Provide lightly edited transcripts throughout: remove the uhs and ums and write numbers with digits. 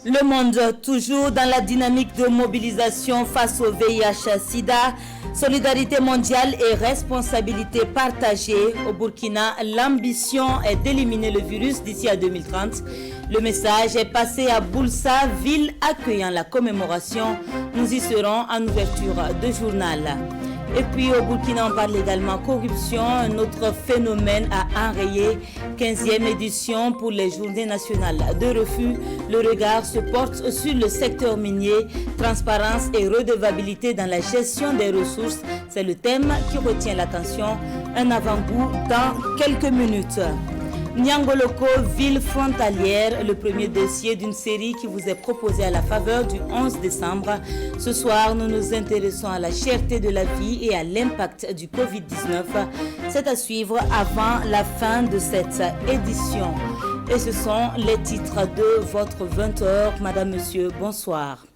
Le monde, toujours dans la dynamique de mobilisation face au VIH-Sida, solidarité mondiale et responsabilité partagée. Au Burkina, l'ambition est d'éliminer le virus d'ici à 2030. Le message est passé à Boulssa, ville accueillant la commémoration. Nous y serons en ouverture de journal. Et puis au Burkina, on parle également corruption, un autre phénomène à enrayer. 15e édition pour les journées nationales de refus. Le regard se porte sur le secteur minier, transparence et redevabilité dans la gestion des ressources. C'est le thème qui retient l'attention. Un avant-goût dans quelques minutes. Niangoloko, ville frontalière, le premier dossier d'une série qui vous est proposée à la faveur du 11 décembre. Ce soir, nous nous intéressons à la cherté de la vie et à l'impact du Covid-19. C'est à suivre avant la fin de cette édition. Et ce sont les titres de votre 20h. Madame, Monsieur, bonsoir.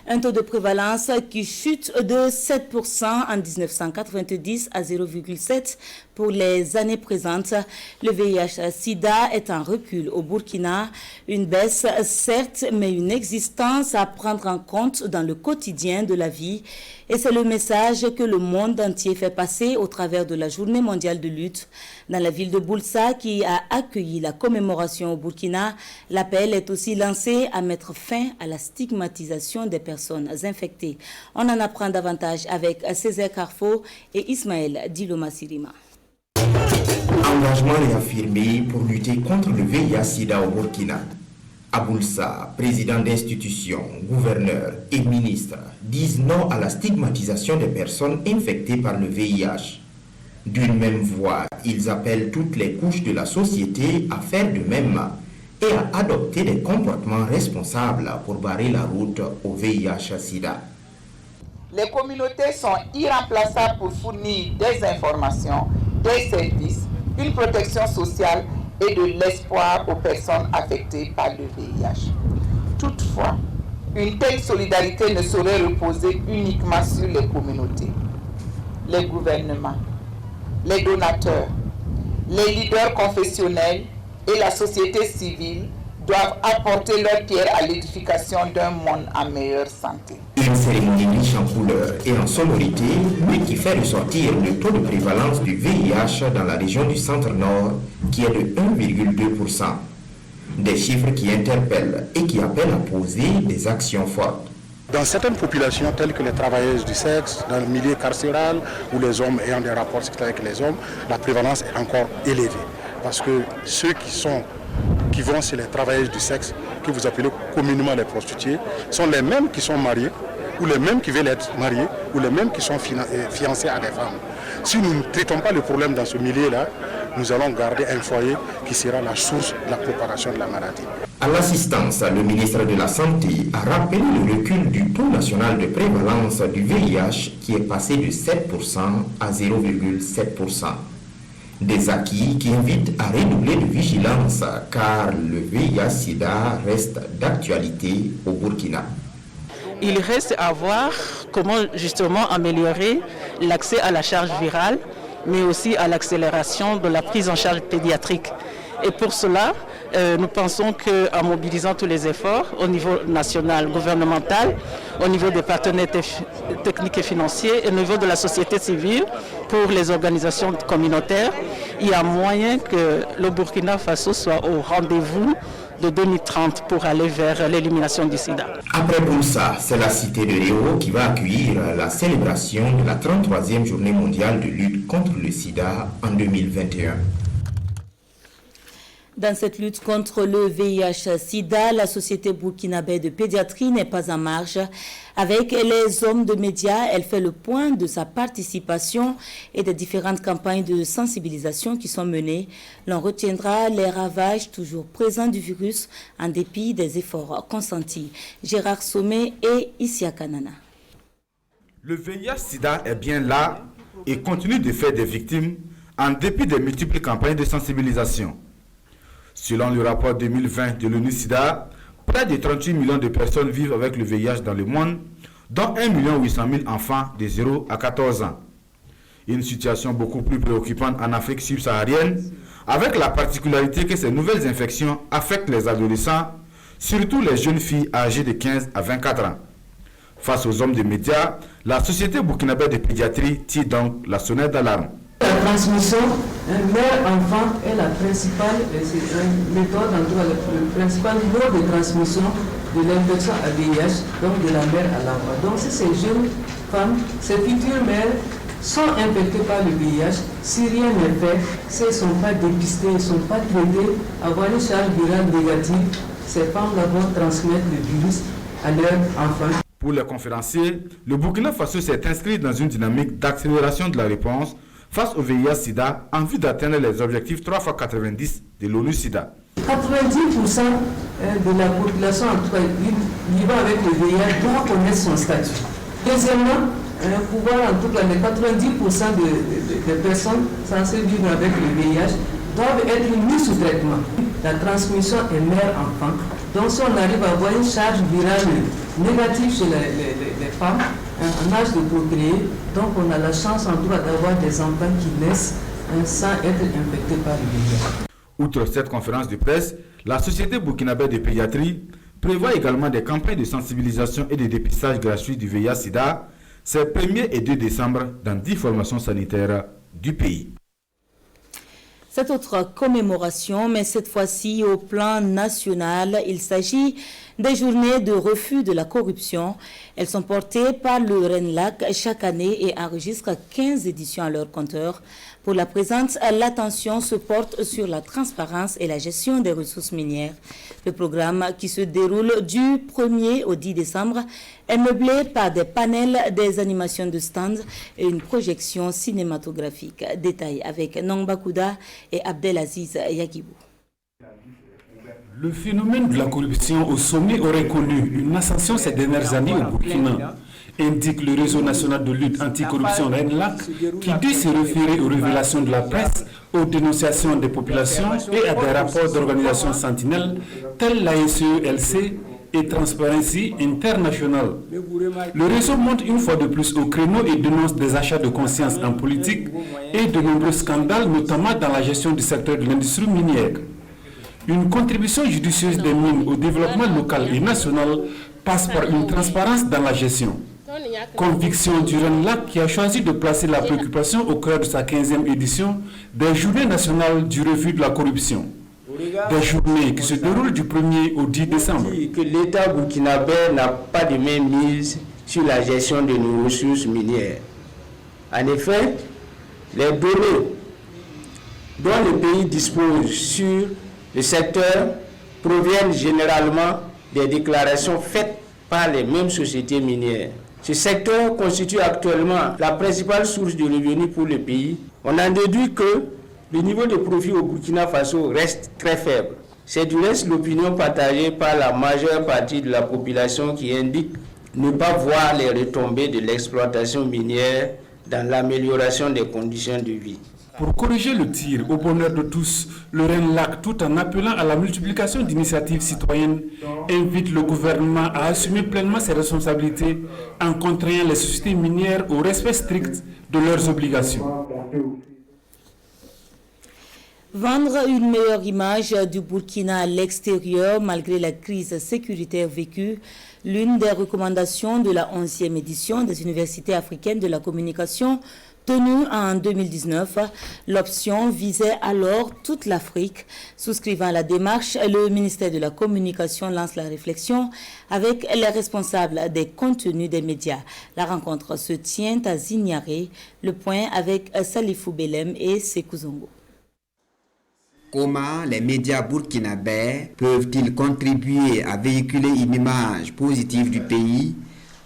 Un taux de prévalence qui chute de 7% en 1990 à 0,7% pour les années présentes. Le VIH-Sida est en recul au Burkina. Une baisse, certes, mais une existence à prendre en compte dans le quotidien de la vie. Et c'est le message que le monde entier fait passer au travers de la Journée mondiale de lutte. Dans la ville de Boulssa, qui a accueilli la commémoration au Burkina, l'appel est aussi lancé à mettre fin à la stigmatisation des personnes infectées. On en apprend davantage avec Césaire Carfo et Ismaël Diloma Sirima. Engagement réaffirmé pour lutter contre le VIH-Sida au Burkina. À Boulssa, présidents d'institutions, gouverneurs et ministres disent non à la stigmatisation des personnes infectées par le VIH. D'une même voix, ils appellent toutes les couches de la société à faire de même et à adopter des comportements responsables pour barrer la route au VIH-Sida. Les communautés sont irremplaçables pour fournir des informations, des services, une protection sociale et de l'espoir aux personnes affectées par le VIH. Toutefois, une telle solidarité ne saurait reposer uniquement sur les communautés. Les gouvernements, les donateurs, les leaders confessionnels et la société civile doivent apporter leur pierre à l'édification d'un monde en meilleure santé. Une cérémonie riche en couleurs et en sonorités, mais qui fait ressortir le taux de prévalence du VIH dans la région du Centre-Nord, qui est de 1,2%. Des chiffres qui interpellent et qui appellent à poser des actions fortes. Dans certaines populations, telles que les travailleuses du sexe, dans le milieu carcéral, ou les hommes ayant des rapports sexuels avec les hommes, la prévalence est encore élevée. Parce que ceux qui vont chez les travailleuses du sexe, que vous appelez communément les prostituées, sont les mêmes qui sont mariés, ou les mêmes qui veulent être mariés, ou les mêmes qui sont fiancés à des femmes. Si nous ne traitons pas le problème dans ce milieu-là, nous allons garder un foyer qui sera la source de la propagation de la maladie. À l'assistance, le ministre de la Santé a rappelé le recul du taux national de prévalence du VIH qui est passé de 7% à 0,7%. Des acquis qui invitent à redoubler de vigilance car le VIH-Sida reste d'actualité au Burkina. Il reste à voir comment justement améliorer l'accès à la charge virale, mais aussi à l'accélération de la prise en charge pédiatrique. Et pour cela, nous pensons qu'en mobilisant tous les efforts au niveau national, gouvernemental, au niveau des partenaires techniques et financiers et au niveau de la société civile pour les organisations communautaires, il y a moyen que le Burkina Faso soit au rendez-vous de 2030 pour aller vers l'élimination du sida. Après Boulssa, c'est la cité de Réo qui va accueillir la célébration de la 33e journée mondiale de lutte contre le sida en 2021. Dans cette lutte contre le VIH-Sida, la Société burkinabé de pédiatrie n'est pas en marge. Avec les hommes de médias, elle fait le point de sa participation et des différentes campagnes de sensibilisation qui sont menées. L'on retiendra les ravages toujours présents du virus en dépit des efforts consentis. Gérard Sommet et Issia Kanana. Le VIH-Sida est bien là et continue de faire des victimes en dépit des multiples campagnes de sensibilisation. Selon le rapport 2020 de l'ONU-SIDA, près de 38 millions de personnes vivent avec le VIH dans le monde, dont 1 800 000 enfants de 0 à 14 ans. Une situation beaucoup plus préoccupante en Afrique subsaharienne, avec la particularité que ces nouvelles infections affectent les adolescents, surtout les jeunes filles âgées de 15 à 24 ans. Face aux hommes des médias, la Société burkinabé de pédiatrie tire donc la sonnette d'alarme. La transmission mère-enfant est la principale méthode, le principal mode de transmission de l'infection à VIH, donc de la mère à l'enfant. Donc si ces jeunes femmes, ces futures mères sont infectées par le VIH, si rien n'est fait, si elles ne sont pas dépistées, elles ne sont pas traitées, avoir une charge virale négative, ces femmes-là vont transmettre le virus à leurs enfants. Pour les conférenciers, le Burkina Faso s'est inscrit dans une dynamique d'accélération de la réponse face au VIH-Sida en vue d'atteindre les objectifs 3x90 de l'ONU-Sida. 90% de la population vivant avec le VIH doit connaître son statut. Deuxièmement, pouvoir, en tout cas, les 90% des personnes censées vivre avec le VIH doivent être mises sous traitement. La transmission est mère-enfant. Donc si on arrive à avoir une charge virale négative chez les femmes en âge de procréer, donc on a la chance en tout cas d'avoir des enfants qui naissent sans être infectés par le VIH. Outre cette conférence de presse, la Société burkinabé de pédiatrie prévoit également des campagnes de sensibilisation et de dépistage gratuit du VIH-Sida ces 1er et 2 décembre dans 10 formations sanitaires du pays. Cette autre commémoration, mais cette fois-ci au plan national, il s'agit des journées de refus de la corruption. Elles sont portées par le RENLAC chaque année et enregistrent 15 éditions à leur compteur. Pour la présente, l'attention se porte sur la transparence et la gestion des ressources minières. Le programme qui se déroule du 1er au 10 décembre est meublé par des panels, des animations de stands et une projection cinématographique. Détail avec Nongba Kouda et Abdelaziz Yagibou. Le phénomène de la corruption au sommet aurait connu une ascension ces dernières années au Burkina, indique le réseau national de lutte anticorruption RENLAC, qui dit se référer aux révélations de la presse, aux dénonciations des populations et à des rapports d'organisations sentinelles telles l'ASELC et Transparency International. Le réseau monte une fois de plus au créneau et dénonce des achats de conscience en politique et de nombreux scandales, notamment dans la gestion du secteur de l'industrie minière. Une contribution judicieuse des mines au développement local et national passe par une transparence dans la gestion. Conviction du RENLAC qui a choisi de placer la préoccupation au cœur de sa 15e édition des Journées nationales du refus de la corruption. Des journées qui se déroulent du 1er au 10 décembre. Que l'État burkinabé n'a pas de mainmise sur la gestion de nos ressources minières. En effet, les données dont le pays dispose sur le secteur proviennent généralement des déclarations faites par les mêmes sociétés minières. Ce secteur constitue actuellement la principale source de revenus pour le pays. On en déduit que le niveau de profit au Burkina Faso reste très faible. C'est du reste l'opinion partagée par la majeure partie de la population qui indique ne pas voir les retombées de l'exploitation minière dans l'amélioration des conditions de vie. Pour corriger le tir au bonheur de tous, le RENLAC, tout en appelant à la multiplication d'initiatives citoyennes, invite le gouvernement à assumer pleinement ses responsabilités en contraignant les sociétés minières au respect strict de leurs obligations. Vendre une meilleure image du Burkina à l'extérieur malgré la crise sécuritaire vécue, l'une des recommandations de la 11e édition des universités africaines de la communication tenue en 2019, l'option visait alors toute l'Afrique. Souscrivant à la démarche, le ministère de la Communication lance la réflexion avec les responsables des contenus des médias. La rencontre se tient à Zignaré, le point avec Salifou Belem et Sekou Zongo. Comment les médias burkinabés peuvent-ils contribuer à véhiculer une image positive du pays,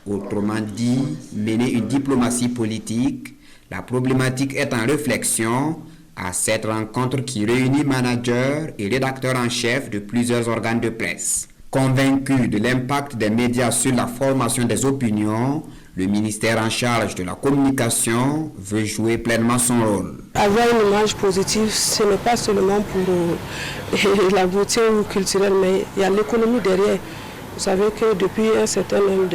autrement dit, mener une diplomatie politique? La problématique est en réflexion à cette rencontre qui réunit managers et rédacteurs en chef de plusieurs organes de presse. Convaincu de l'impact des médias sur la formation des opinions, le ministère en charge de la communication veut jouer pleinement son rôle. Avoir une image positive, ce n'est pas seulement pour la beauté culturelle, mais il y a l'économie derrière. Vous savez que depuis un certain nombre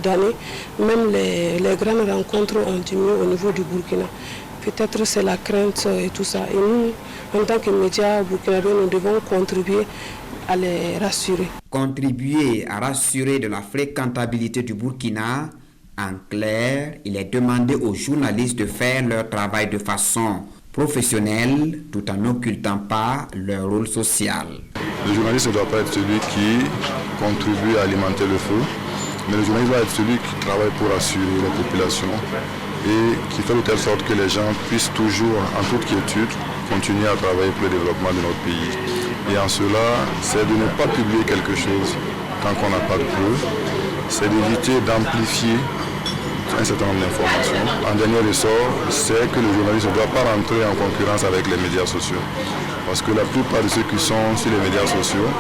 d'années, même les grandes rencontres ont diminué au niveau du Burkina. Peut-être c'est la crainte et tout ça. Et nous, en tant que médias burkinabés, nous devons contribuer à les rassurer. Contribuer à rassurer de la fréquentabilité du Burkina, en clair, il est demandé aux journalistes de faire leur travail de façon professionnelle tout en n'occultant pas leur rôle social. Le journaliste ne doit pas être celui qui contribue à alimenter le feu, mais le journaliste doit être celui qui travaille pour assurer les populations et qui fait de telle sorte que les gens puissent toujours, en toute quiétude, continuer à travailler pour le développement de notre pays. Et en cela, c'est de ne pas publier quelque chose tant qu'on n'a pas de preuves, c'est d'éviter d'amplifier un certain nombre d'informations. En dernier ressort, c'est que le journaliste ne doit pas rentrer en concurrence avec les médias sociaux. Parce que la plupart de ceux qui sont sur les médias sociaux,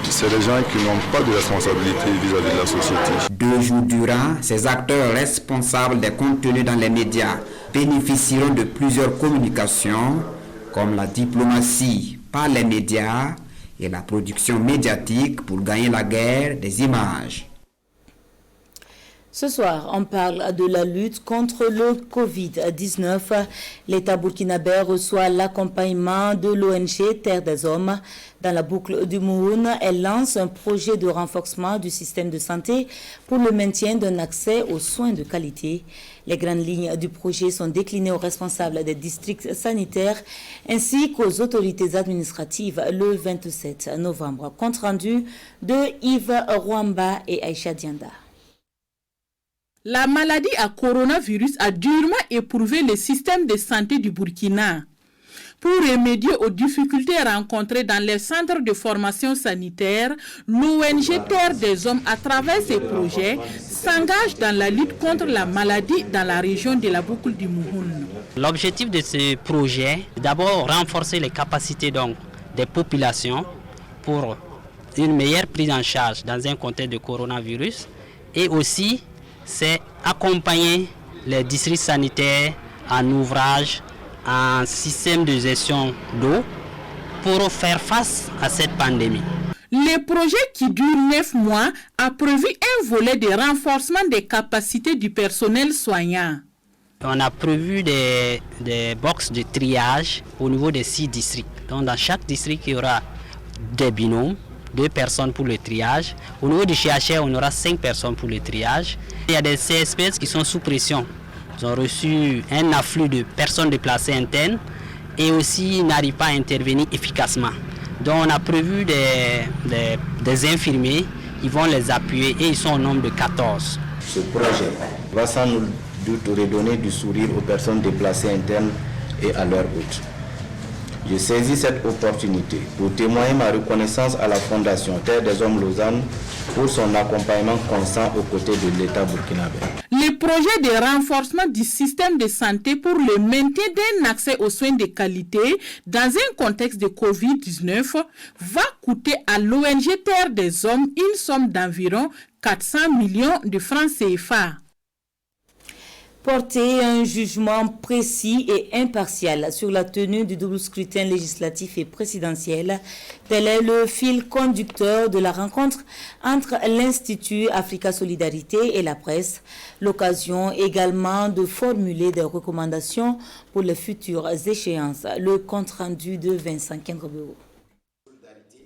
c'est des gens qui n'ont pas de responsabilité vis-à-vis de la société. 2 jours durant, ces acteurs responsables des contenus dans les médias bénéficieront de plusieurs communications, comme la diplomatie par les médias et la production médiatique pour gagner la guerre des images. Ce soir, on parle de la lutte contre le Covid-19. L'État burkinabé reçoit l'accompagnement de l'ONG Terre des Hommes. Dans la boucle du Mouhoun, elle lance un projet de renforcement du système de santé pour le maintien d'un accès aux soins de qualité. Les grandes lignes du projet sont déclinées aux responsables des districts sanitaires ainsi qu'aux autorités administratives le 27 novembre. Compte rendu de Yves Rwamba et Aïcha Dianda. La maladie à coronavirus a durement éprouvé le système de santé du Burkina. Pour remédier aux difficultés rencontrées dans les centres de formation sanitaire, l'ONG Terre des Hommes, à travers ses projets, s'engage dans la lutte contre la maladie dans la région de la boucle du Mouhoun. L'objectif de ce projet est d'abord renforcer les capacités des populations pour une meilleure prise en charge dans un contexte de coronavirus et aussi c'est accompagner les districts sanitaires en ouvrage, en système de gestion d'eau pour faire face à cette pandémie. Le projet qui dure 9 mois a prévu un volet de renforcement des capacités du personnel soignant. On a prévu des boxes de triage au niveau des 6 districts. Donc dans chaque district, il y aura des binômes, 2 personnes pour le triage. Au niveau du CHR, on aura 5 personnes pour le triage. Il y a des CSPS qui sont sous pression. Ils ont reçu un afflux de personnes déplacées internes et aussi n'arrivent pas à intervenir efficacement. Donc on a prévu des infirmiers qui vont les appuyer et ils sont au nombre de 14. Ce projet va sans nul doute redonner du sourire aux personnes déplacées internes et à leur hôtes. Je saisis cette opportunité pour témoigner ma reconnaissance à la Fondation Terre des Hommes Lausanne pour son accompagnement constant aux côtés de l'État burkinabé. Le projet de renforcement du système de santé pour le maintien d'un accès aux soins de qualité dans un contexte de Covid-19 va coûter à l'ONG Terre des Hommes une somme d'environ 400 millions de francs CFA. Porter un jugement précis et impartial sur la tenue du double scrutin législatif et présidentiel, tel est le fil conducteur de la rencontre entre l'Institut Africa Solidarité et la presse. L'occasion également de formuler des recommandations pour les futures échéances. Le compte-rendu de Vincent Kendrobeo.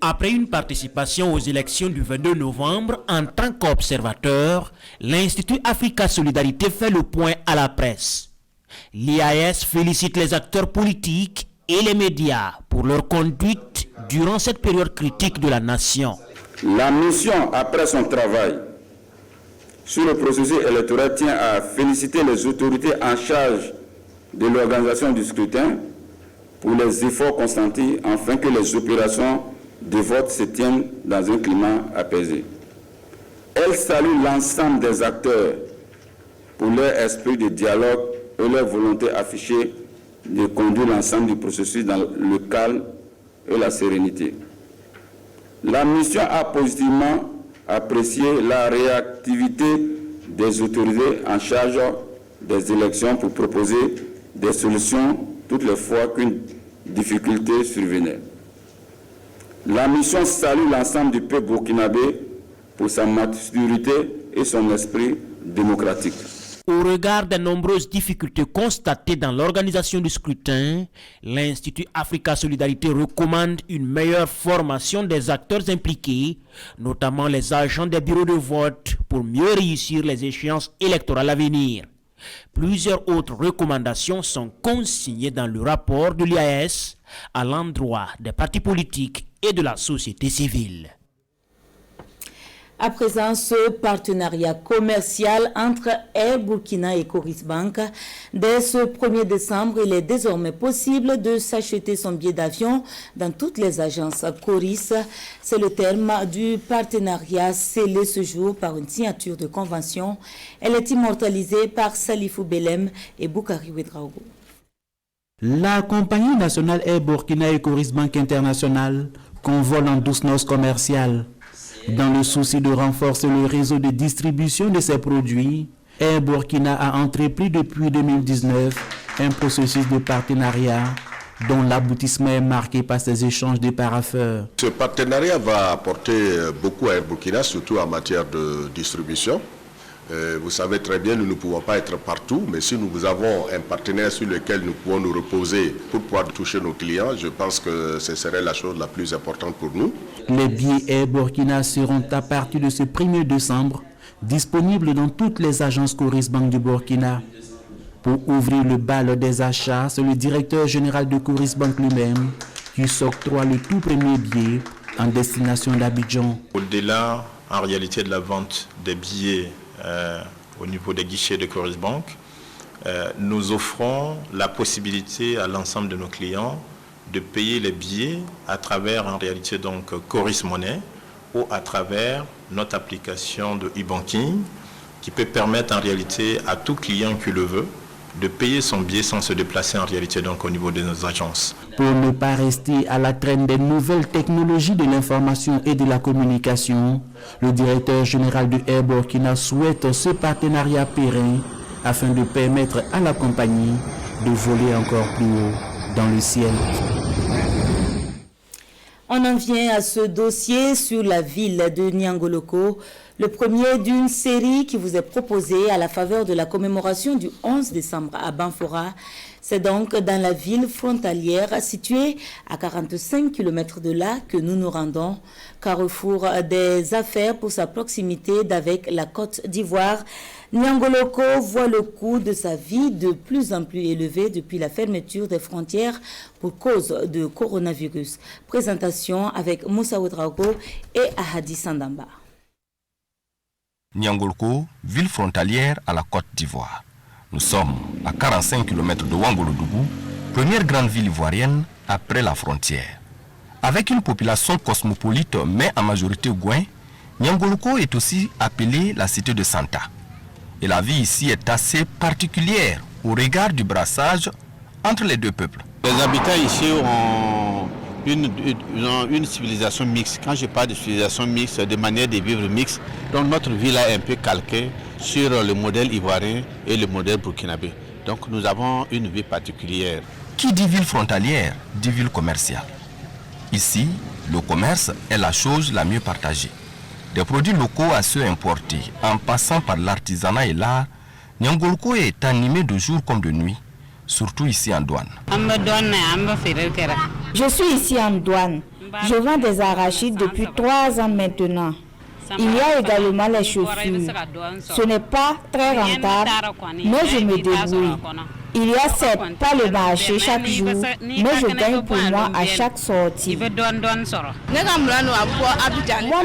Après une participation aux élections du 22 novembre en tant qu'observateur, l'Institut Africa Solidarité fait le point à la presse. L'IAS félicite les acteurs politiques et les médias pour leur conduite durant cette période critique de la nation. La mission, après son travail sur le processus électoral, tient à féliciter les autorités en charge de l'organisation du scrutin pour les efforts consentis afin que les opérations de vote se tiennent dans un climat apaisé. Elle salue l'ensemble des acteurs pour leur esprit de dialogue et leur volonté affichée de conduire l'ensemble du processus dans le calme et la sérénité. La mission a positivement apprécié la réactivité des autorités en charge des élections pour proposer des solutions toutes les fois qu'une difficulté survenait. La mission salue l'ensemble du peuple burkinabé pour sa maturité et son esprit démocratique. Au regard des nombreuses difficultés constatées dans l'organisation du scrutin, l'Institut Africa Solidarité recommande une meilleure formation des acteurs impliqués, notamment les agents des bureaux de vote, pour mieux réussir les échéances électorales à venir. Plusieurs autres recommandations sont consignées dans le rapport de l'IAS à l'endroit des partis politiques et de la société civile. À présent, ce partenariat commercial entre Air Burkina et Coris Bank, dès ce 1er décembre, il est désormais possible de s'acheter son billet d'avion dans toutes les agences Coris. C'est le terme du partenariat scellé ce jour par une signature de convention. Elle est immortalisée par Salifou Belem et Boukari Ouedraogo. La compagnie nationale Air Burkina et Coris Bank International convole en douce noces commerciales. Dans le souci de renforcer le réseau de distribution de ses produits, Air Burkina a entrepris depuis 2019 un processus de partenariat dont l'aboutissement est marqué par ces échanges de parapheurs. Ce partenariat va apporter beaucoup à Air Burkina, surtout en matière de distribution. Vous savez très bien, nous ne pouvons pas être partout, mais si nous avons un partenaire sur lequel nous pouvons nous reposer pour pouvoir toucher nos clients, je pense que ce serait la chose la plus importante pour nous. Les billets Air Burkina seront à partir de ce 1er décembre disponibles dans toutes les agences Coris Bank du Burkina. Pour ouvrir le bal des achats, c'est le directeur général de Coris Bank lui-même qui s'octroie le tout premier billet en destination d'Abidjan. Au-delà, en réalité, de la vente des billets au niveau des guichets de Coris Bank, nous offrons la possibilité à l'ensemble de nos clients de payer les billets à travers en réalité donc Coris Money ou à travers notre application de e-banking qui peut permettre en réalité à tout client qui le veut de payer son billet sans se déplacer en réalité donc au niveau de nos agences. Pour ne pas rester à la traîne des nouvelles technologies de l'information et de la communication, le directeur général de Air Burkina souhaite ce partenariat pérenne afin de permettre à la compagnie de voler encore plus haut dans le ciel. On en vient à ce dossier sur la ville de Niangoloko, le premier d'une série qui vous est proposée à la faveur de la commémoration du 11 décembre à Banfora. C'est donc dans la ville frontalière située à 45 km de là que nous nous rendons. Carrefour des affaires pour sa proximité d'avec la Côte d'Ivoire. Niangoloko voit le coût de sa vie de plus en plus élevé depuis la fermeture des frontières pour cause de coronavirus. Présentation avec Moussa Ouedraogo et Ahadi Sandamba. Niangoloko, ville frontalière à la Côte d'Ivoire. Nous sommes à 45 km de Ouangolodougou, première grande ville ivoirienne après la frontière. Avec une population cosmopolite mais en majorité gouin, Niangoloko est aussi appelée la cité de Santa. Et la vie ici est assez particulière au regard du brassage entre les deux peuples. Les habitants ici ont une civilisation mixte. Quand je parle de civilisation mixte, de manière de vivre mixte, donc notre ville est un peu calquée sur le modèle ivoirien et le modèle burkinabé. Donc nous avons une vie particulière. Qui dit ville frontalière, dit ville commerciale. Ici, le commerce est la chose la mieux partagée. Des produits locaux à ceux importés, en passant par l'artisanat et l'art, Niangoloko est animé de jour comme de nuit, surtout ici en douane. Je suis ici en douane. Je vends des arachides depuis 3 ans maintenant. Il y a également les chaussures. Ce n'est pas très rentable, mais je me débrouille. Il y a certes pas le marché chaque jour, mais je gagne pour moi à chaque sortie. Moi,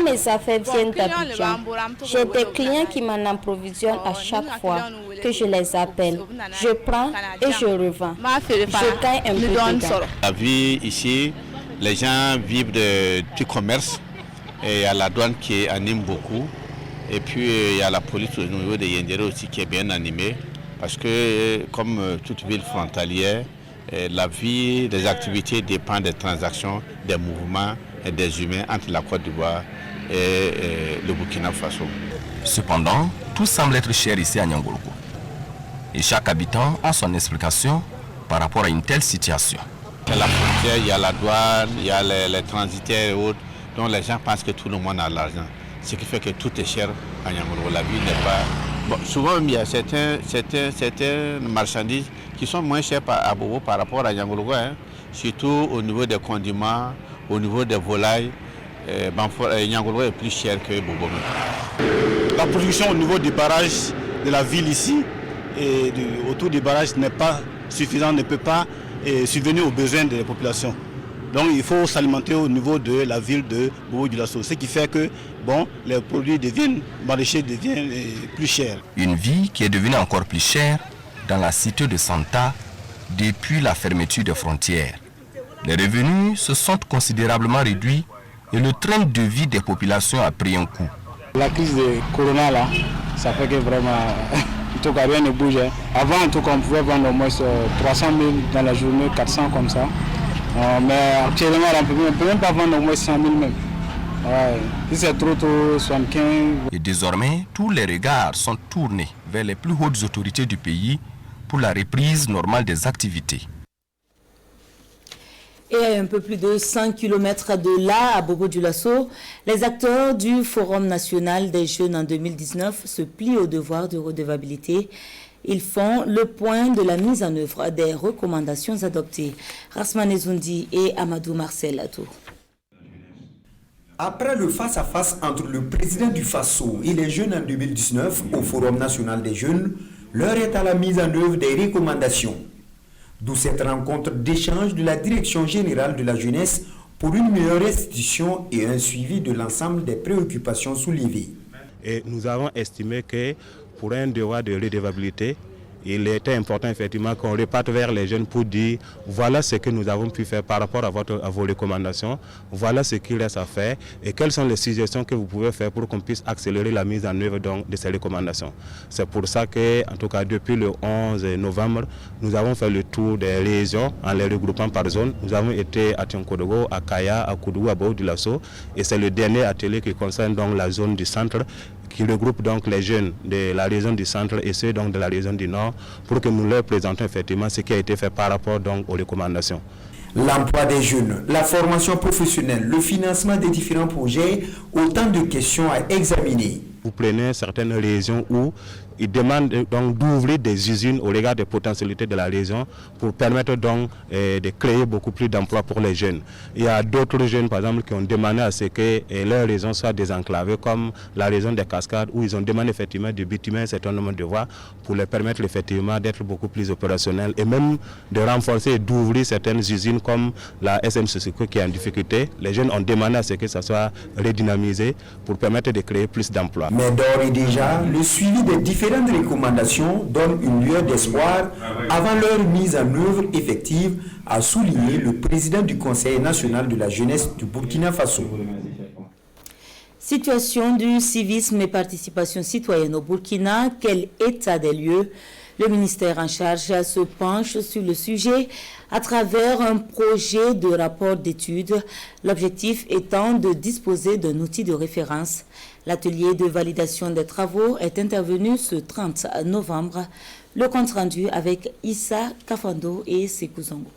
mes affaires viennent d'Abidjan. J'ai des clients qui m'en approvisionnent à chaque fois que je les appelle. Je prends et je revends. Je gagne un peu de gain. La vie ici, les gens vivent du commerce. Et il y a la douane qui anime beaucoup. Et puis il y a la police au niveau de Yendéré aussi qui est bien animée. Parce que comme toute ville frontalière, la vie, les activités dépendent des transactions, des mouvements et des humains entre la Côte d'Ivoire et le Burkina Faso. Cependant, tout semble être cher ici à Niangoloko. Et chaque habitant a son explication par rapport à une telle situation. Il y a la frontière, il y a la douane, il y a les transitaires et autres. Donc les gens pensent que tout le monde a l'argent. Ce qui fait que tout est cher à Niangoloko. La vie n'est pas Bon, souvent, il y a certaines marchandises qui sont moins chères à Bobo par rapport à Nyangologo, hein, surtout au niveau des condiments, au niveau des volailles. Nyangologo est plus cher que Bobo. La production au niveau du barrage de la ville ici et autour du barrage n'est pas suffisante, ne peut pas subvenir aux besoins des populations. Donc il faut s'alimenter au niveau de la ville de Bobo-Dioulasso, ce qui fait que les produits maraîchers deviennent plus chers. Une vie qui est devenue encore plus chère dans la cité de Santa depuis la fermeture des frontières. Les revenus se sont considérablement réduits et le train de vie des populations a pris un coup. La crise de Corona là, ça fait que vraiment, en tout cas rien ne bouge. Avant en tout cas on pouvait vendre au moins 300 000 dans la journée, 400 comme ça. Mais actuellement on ne peut même pas vendre au moins 100 000 même. Ouais. Si c'est trop, 75. Et désormais, tous les regards sont tournés vers les plus hautes autorités du pays pour la reprise normale des activités. Et à un peu plus de 100 km de là, à Bobo-Dioulasso, les acteurs du Forum national des jeunes en 2019 se plient au devoir de redevabilité. Ils font le point de la mise en œuvre des recommandations adoptées. Rasmane Zoundi et Amadou Marcel Atou. Après le face-à-face entre le président du FASO et les jeunes en 2019 au Forum national des jeunes, l'heure est à la mise en œuvre des recommandations. D'où cette rencontre d'échange de la Direction générale de la jeunesse pour une meilleure restitution et un suivi de l'ensemble des préoccupations soulevées. Et nous avons estimé que pour un devoir de redevabilité, il était important effectivement qu'on reparte vers les jeunes pour dire voilà ce que nous avons pu faire par rapport à vos recommandations, voilà ce qu'il reste à faire et quelles sont les suggestions que vous pouvez faire pour qu'on puisse accélérer la mise en œuvre de ces recommandations. C'est pour ça que, en tout cas depuis le 11 novembre, nous avons fait le tour des régions en les regroupant par zone. Nous avons été à Tionkodogo, à Kaya, à Koudou, à Bobo-Dioulasso et c'est le dernier atelier qui concerne donc la zone du centre qui regroupe donc les jeunes de la région du centre et ceux donc de la région du nord pour que nous leur présentons effectivement ce qui a été fait par rapport donc aux recommandations. L'emploi des jeunes, la formation professionnelle, le financement des différents projets, autant de questions à examiner. Vous prenez certaines régions où ils demandent donc d'ouvrir des usines au regard des potentialités de la région pour permettre donc de créer beaucoup plus d'emplois pour les jeunes. Il y a d'autres jeunes par exemple qui ont demandé à ce que leur région soit désenclavée comme la région des Cascades où ils ont demandé effectivement de bitumer un certain nombre de voies pour leur permettre effectivement d'être beaucoup plus opérationnels et même de renforcer et d'ouvrir certaines usines comme la SMCCQ qui est en difficulté. Les jeunes ont demandé à ce que ça soit redynamisé pour permettre de créer plus d'emplois. Mais d'ores et déjà, le suivi des différentes recommandations donne une lueur d'espoir avant leur mise en œuvre effective, a souligné le président du Conseil national de la jeunesse du Burkina Faso. Situation du civisme et participation citoyenne au Burkina, quel état des lieux? Le ministère en charge se penche sur le sujet à travers un projet de rapport d'étude, l'objectif étant de disposer d'un outil de référence. L'atelier de validation des travaux est intervenu ce 30 novembre. Le compte rendu avec Issa Kafando et Sekou Zongo.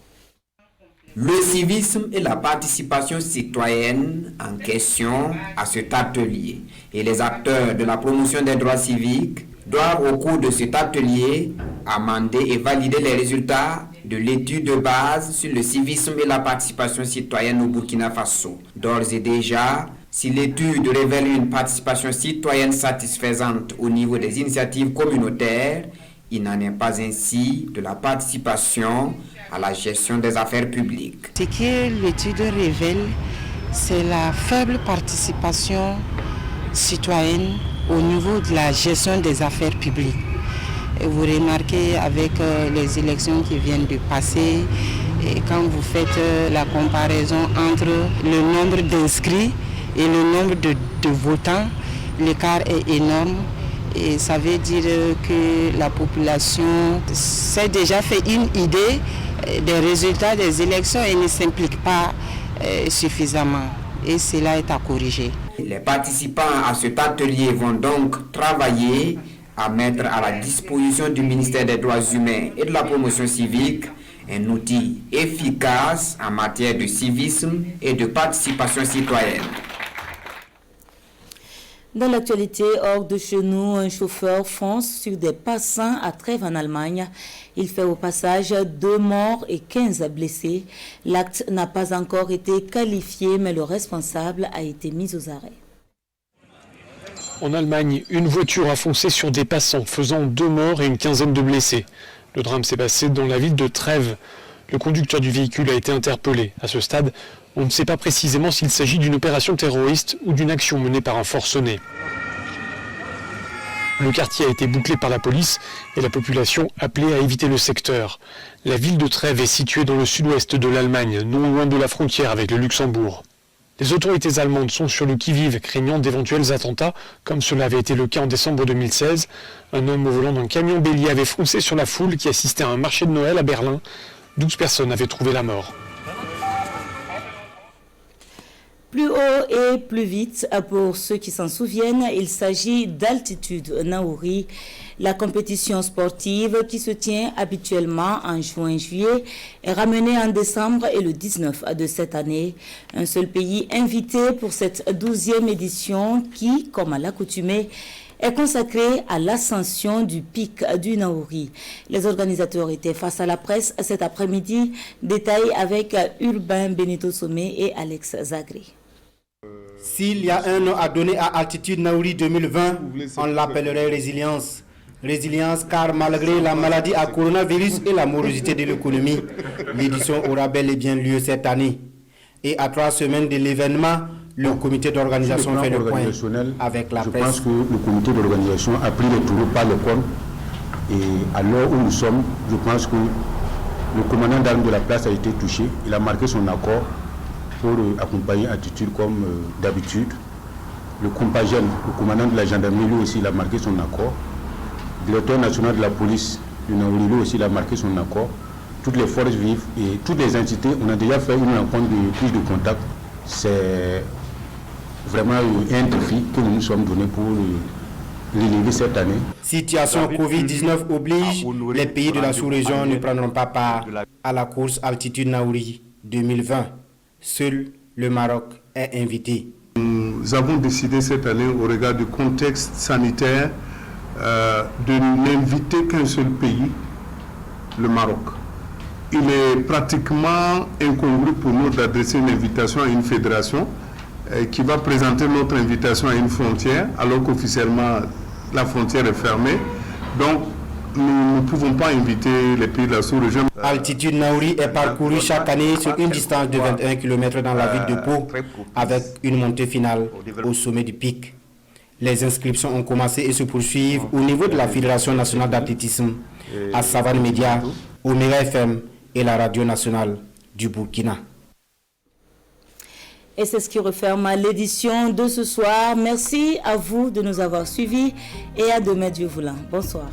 Le civisme et la participation citoyenne en question à cet atelier et les acteurs de la promotion des droits civiques doivent au cours de cet atelier amender et valider les résultats de l'étude de base sur le civisme et la participation citoyenne au Burkina Faso. D'ores et déjà, si l'étude révèle une participation citoyenne satisfaisante au niveau des initiatives communautaires, il n'en est pas ainsi de la participation à la gestion des affaires publiques. Ce que l'étude révèle, c'est la faible participation citoyenne au niveau de la gestion des affaires publiques. Et vous remarquez avec les élections qui viennent de passer, et quand vous faites la comparaison entre le nombre d'inscrits et le nombre de votants, l'écart est énorme. Et ça veut dire que la population s'est déjà fait une idée des résultats des élections et ne s'implique pas suffisamment. Et cela est à corriger. Les participants à cet atelier vont donc travailler à mettre à la disposition du ministère des Droits humains et de la promotion civique un outil efficace en matière de civisme et de participation citoyenne. Dans l'actualité, hors de chez nous, un chauffeur fonce sur des passants à Trèves en Allemagne. Il fait au passage 2 morts et 15 blessés. L'acte n'a pas encore été qualifié, mais le responsable a été mis aux arrêts. En Allemagne, une voiture a foncé sur des passants, faisant 2 morts et une quinzaine de blessés. Le drame s'est passé dans la ville de Trèves. Le conducteur du véhicule a été interpellé. À ce stade, on ne sait pas précisément s'il s'agit d'une opération terroriste ou d'une action menée par un forcené. Le quartier a été bouclé par la police et la population appelée à éviter le secteur. La ville de Trèves est située dans le sud-ouest de l'Allemagne, non loin de la frontière avec le Luxembourg. Les autorités allemandes sont sur le qui-vive, craignant d'éventuels attentats, comme cela avait été le cas en décembre 2016. Un homme au volant d'un camion bélier avait foncé sur la foule qui assistait à un marché de Noël à Berlin. 12 personnes avaient trouvé la mort. Plus haut et plus vite, pour ceux qui s'en souviennent, il s'agit d'Altitude Naouri, la compétition sportive qui se tient habituellement en juin-juillet est ramenée en décembre et le 19 de cette année. Un seul pays invité pour cette 12e édition qui, comme à l'accoutumée, est consacré à l'ascension du pic du Naouri. Les organisateurs étaient face à la presse cet après-midi. Détail avec Urbain Benito Somé et Alex Zagré. S'il y a un nom à donner à Altitude Naouri 2020, on l'appellerait résilience. Résilience car malgré la maladie à coronavirus et la morosité de l'économie, l'édition aura bel et bien lieu cette année. Et à 3 semaines de l'événement, le comité d'organisation fait le point avec la presse. Je pense que le comité d'organisation a pris le taureau par le corps. Et à l'heure où nous sommes, je pense que le commandant d'armes de la place a été touché. Il a marqué son accord pour accompagner Altitude comme d'habitude. Le compagène, le commandant de la gendarmerie, lui aussi, il a marqué son accord. Le directeur national de la police du Naouri, lui aussi, il a marqué son accord. Toutes les forces vives et toutes les entités, on a déjà fait une rencontre de prise de contact. C'est vraiment un défi que nous nous sommes donnés pour l'élever cette année. Situation Covid-19 oblige, les pays de la sous-région ne prendront pas part à la course Altitude Naouri 2020. Seul le Maroc est invité. Nous avons décidé cette année, au regard du contexte sanitaire, de n'inviter qu'un seul pays, le Maroc. Il est pratiquement incongru pour nous d'adresser une invitation à une fédération qui va présenter notre invitation à une frontière, alors qu'officiellement la frontière est fermée. Donc, nous ne pouvons pas inviter les pays de la sous-région. Altitude Naouri est parcouru chaque année sur une distance de 21 km dans la ville de Pau, avec une montée finale au sommet du pic. Les inscriptions ont commencé et se poursuivent au niveau de la Fédération nationale d'athlétisme, à Savane Média, Omega FM et la radio nationale du Burkina. Et c'est ce qui referme l'édition de ce soir. Merci à vous de nous avoir suivis et à demain Dieu voulant. Bonsoir.